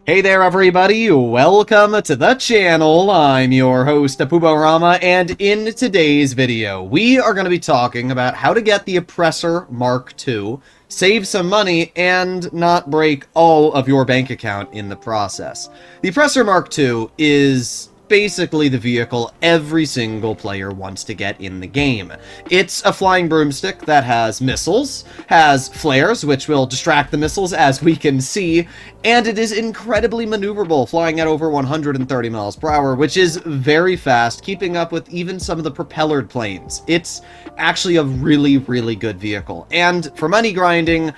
Hey there everybody, welcome to the channel. I'm your host, OPPRESSOR, and in today's video, we are going to be talking about how to get the Oppressor Mark II, save some money, and not break all of your bank account in the process. The Oppressor Mark II is basically the vehicle every single player wants to get in the game. It's a flying broomstick that has missiles, has flares, which will distract the missiles as we can see, and it is incredibly maneuverable, flying at over 130 miles per hour, which is very fast, keeping up with even some of the propellered planes. It's actually a really, really good vehicle. And for money grinding,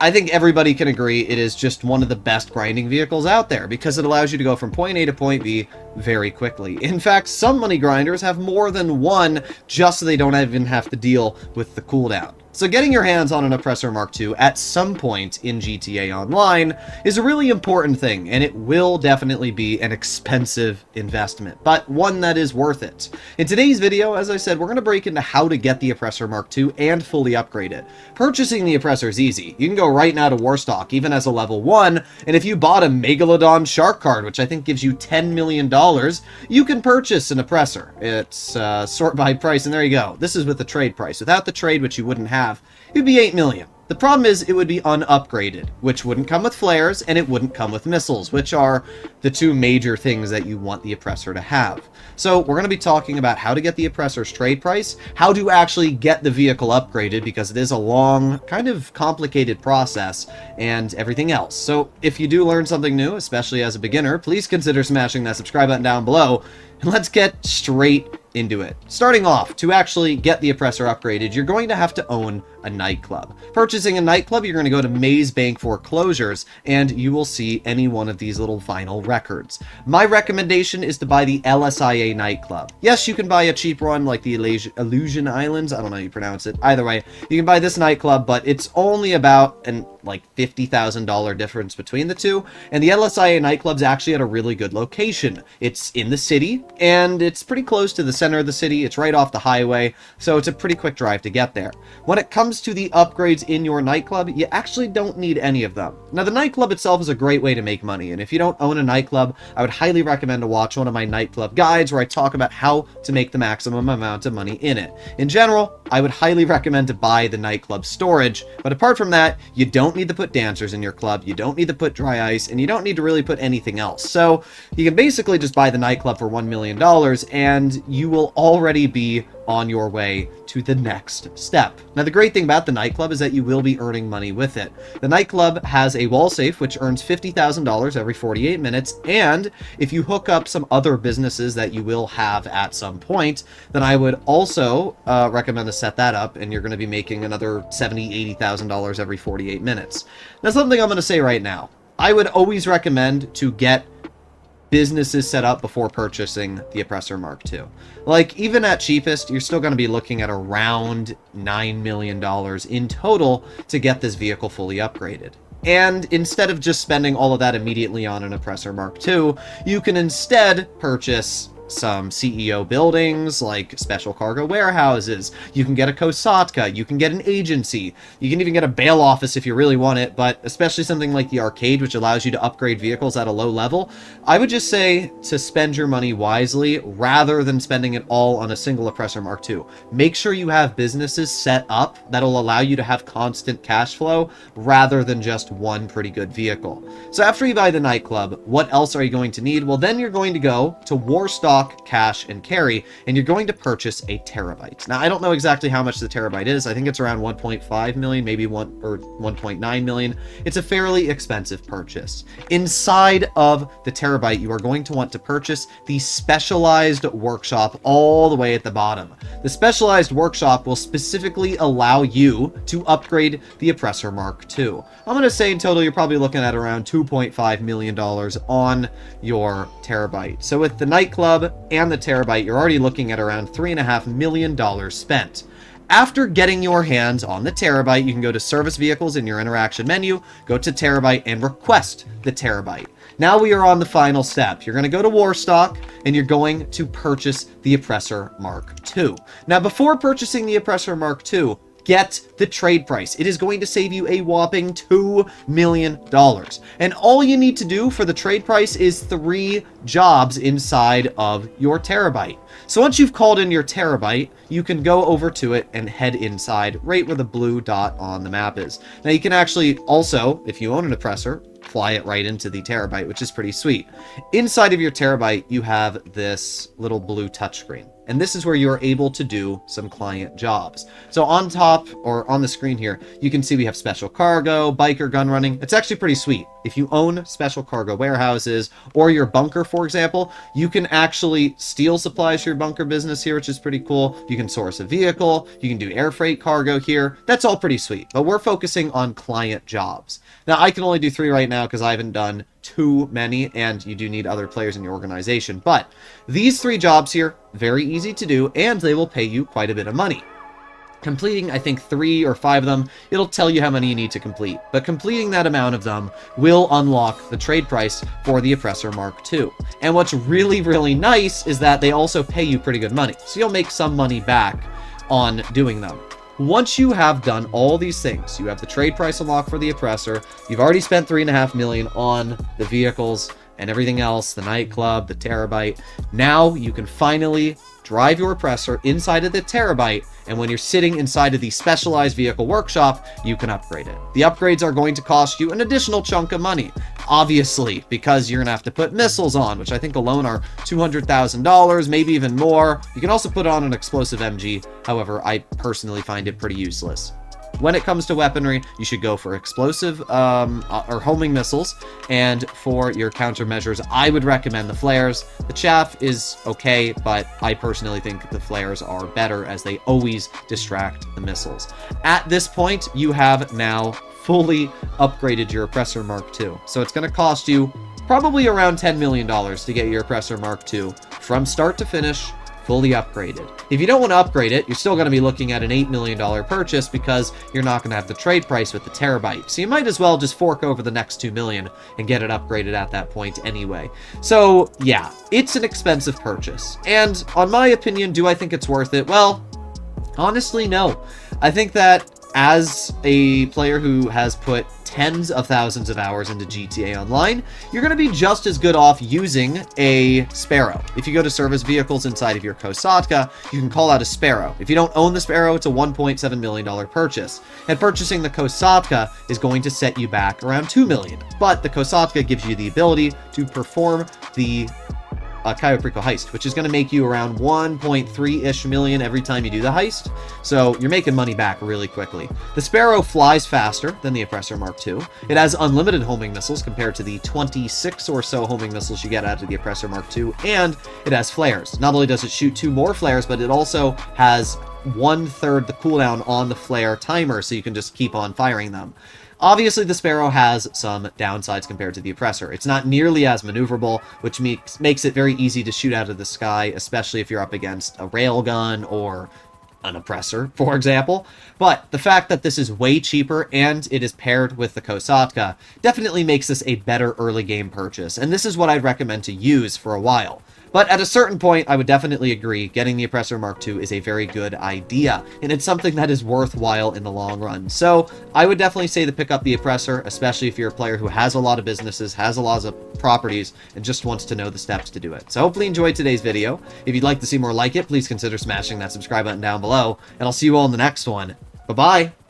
I think everybody can agree it is just one of the best grinding vehicles out there because it allows you to go from point A to point B very quickly. In fact, some money grinders have more than one just so they don't even have to deal with the cooldown. So getting your hands on an Oppressor Mark II at some point in GTA Online is a really important thing, and it will definitely be an expensive investment, but one that is worth it. In today's video, as I said, we're going to break into how to get the Oppressor Mark II and fully upgrade it. Purchasing the Oppressor is easy. You can go right now to Warstock, even as a level 1, and if you bought a Megalodon Shark card, which I think gives you $10 million, you can purchase an Oppressor. It's sort by price, and there you go. This is with the trade price. Without the trade, which you wouldn't have, it would be 8 million. The problem is it would be unupgraded, which wouldn't come with flares, and it wouldn't come with missiles, which are the two major things that you want the Oppressor to have. So we're going to be talking about how to get the Oppressor's trade price, how to actually get the vehicle upgraded, because it is a long, kind of complicated process, and everything else. So if you do learn something new, especially as a beginner, please consider smashing that subscribe button down below, and let's get straight into it. Starting off, to actually get the Oppressor upgraded, you're going to have to own a nightclub. Purchasing a nightclub, you're going to go to Maze Bank Foreclosures, and you will see any one of these little vinyl records. My recommendation is to buy the LSIA nightclub. Yes, you can buy a cheap one like the Illusion Islands, I don't know how you pronounce it. Either way, you can buy this nightclub, but it's only about an $50,000 difference between the two, and the LSIA nightclub's actually at a really good location. It's in the city, and it's pretty close to the center of the city. It's right off the highway, so it's a pretty quick drive to get there. When it comes to the upgrades in your nightclub, you actually don't need any of them. Now, the nightclub itself is a great way to make money, and if you don't own a nightclub, I would highly recommend to watch one of my nightclub guides where I talk about how to make the maximum amount of money in it. In general, I would highly recommend to buy the nightclub storage, but apart from that, you don't need to put dancers in your club, you don't need to put dry ice, and you don't need to really put anything else. So you can basically just buy the nightclub for $1 million, and you will already be on your way to the next step. Now, the great thing about the nightclub is that you will be earning money with it. The nightclub has a wall safe, which earns $50,000 every 48 minutes, and if you hook up some other businesses that you will have at some point, then I would also recommend to set that up, and you're going to be making another $70,000, $80,000 every 48 minutes. Now, something I'm going to say right now. I would always recommend to get businesses set up before purchasing the Oppressor Mark II. Like, even at cheapest, you're still going to be looking at around $9 million in total to get this vehicle fully upgraded. And instead of just spending all of that immediately on an Oppressor Mark II, you can instead purchase some CEO buildings, like special cargo warehouses. You can get a Kosatka, you can get an agency, you can even get a bail office if you really want it, but especially something like the arcade, which allows you to upgrade vehicles at a low level. I would just say to spend your money wisely rather than spending it all on a single Oppressor Mark II. Make sure you have businesses set up that'll allow you to have constant cash flow rather than just one pretty good vehicle. So after you buy the nightclub, what else are you going to need? Well, then you're going to go to Warstock, cash, and carry, and you're going to purchase a terabyte. Now, I don't know exactly how much the terabyte is. I think it's around 1.5 million, maybe 1.9 million. It's a fairly expensive purchase. Inside of the terabyte, you are going to want to purchase the specialized workshop all the way at the bottom. The specialized workshop will specifically allow you to upgrade the Oppressor Mark II. I'm going to say in total, you're probably looking at around $2.5 million on your terabyte. So with the nightclub and the terabyte, you're already looking at around $3.5 million spent. After getting your hands on the terabyte, you can go to Service Vehicles in your interaction menu, go to Terabyte, and request the terabyte. Now we are on the final step. You're going to go to Warstock, and you're going to purchase the Oppressor Mark II. Now, before purchasing the Oppressor Mark II, get the trade price. It is going to save you a whopping $2 million. And all you need to do for the trade price is 3 jobs inside of your terabyte. So once you've called in your terabyte, you can go over to it and head inside right where the blue dot on the map is. Now you can actually also, if you own an oppressor, fly it right into the terabyte, which is pretty sweet. Inside of your terabyte, you have this little blue touchscreen. And this is where you're able to do some client jobs. So on top, or on the screen here, you can see we have special cargo, biker gun running. It's actually pretty sweet. If you own special cargo warehouses or your bunker, for example, you can actually steal supplies for your bunker business here, which is pretty cool. You can source a vehicle. You can do air freight cargo here. That's all pretty sweet. But we're focusing on client jobs. Now, I can only do 3 right now because I haven't done too many, and you do need other players in your organization. But these 3 jobs here, very easy to do, and they will pay you quite a bit of money. Completing, I think, 3 or 5 of them, it'll tell you how many you need to complete. But completing that amount of them will unlock the trade price for the Oppressor Mark II. And what's really, really nice is that they also pay you pretty good money. So you'll make some money back on doing them. Once you have done all these things, you have the trade price unlocked for the Oppressor, you've already spent $3.5 million on the vehicles and everything else, the nightclub, the terabyte. Now you can finally drive your Oppressor inside of the terabyte, and when you're sitting inside of the specialized vehicle workshop, you can upgrade it. The upgrades are going to cost you an additional chunk of money, obviously, because you're gonna have to put missiles on, which I think alone are $200,000, maybe even more. You can also put on an explosive MG. However, I personally find it pretty useless. When it comes to weaponry, you should go for explosive or homing missiles, and for your countermeasures, I would recommend the flares. The chaff is okay, but I personally think the flares are better as they always distract the missiles. At this point, you have now fully upgraded your Oppressor Mark II. So it's going to cost you probably around $10 million to get your Oppressor Mark II from start to finish, fully upgraded. If you don't want to upgrade it, you're still going to be looking at an $8 million purchase because you're not going to have the trade price with the terabyte. So you might as well just fork over the next $2 million and get it upgraded at that point anyway. So yeah, it's an expensive purchase. And on my opinion, do I think it's worth it? Well, honestly, no. I think that as a player who has put tens of thousands of hours into GTA Online, you're going to be just as good off using a Sparrow. If you go to service vehicles inside of your Kosatka, you can call out a Sparrow. If you don't own the Sparrow, it's a $1.7 million purchase. And purchasing the Kosatka is going to set you back around $2 million. But the Kosatka gives you the ability to perform the Cayo Perico heist, which is going to make you around 1.3-ish million every time you do the heist. So you're making money back really quickly. The Sparrow flies faster than the Oppressor Mark II. It has unlimited homing missiles compared to the 26 or so homing missiles you get out of the Oppressor Mark II, and it has flares. Not only does it shoot 2 more flares, but it also has 1/3 the cooldown on the flare timer, so you can just keep on firing them. Obviously, the Sparrow has some downsides compared to the Oppressor. It's not nearly as maneuverable, which makes it very easy to shoot out of the sky, especially if you're up against a railgun or an Oppressor, for example. But the fact that this is way cheaper and it is paired with the Kosatka definitely makes this a better early game purchase, and this is what I'd recommend to use for a while. But at a certain point, I would definitely agree getting the Oppressor Mark II is a very good idea, and it's something that is worthwhile in the long run. So I would definitely say to pick up the Oppressor, especially if you're a player who has a lot of businesses, has a lot of properties, and just wants to know the steps to do it. So hopefully you enjoyed today's video. If you'd like to see more like it, please consider smashing that subscribe button down below, and I'll see you all in the next one. Bye-bye!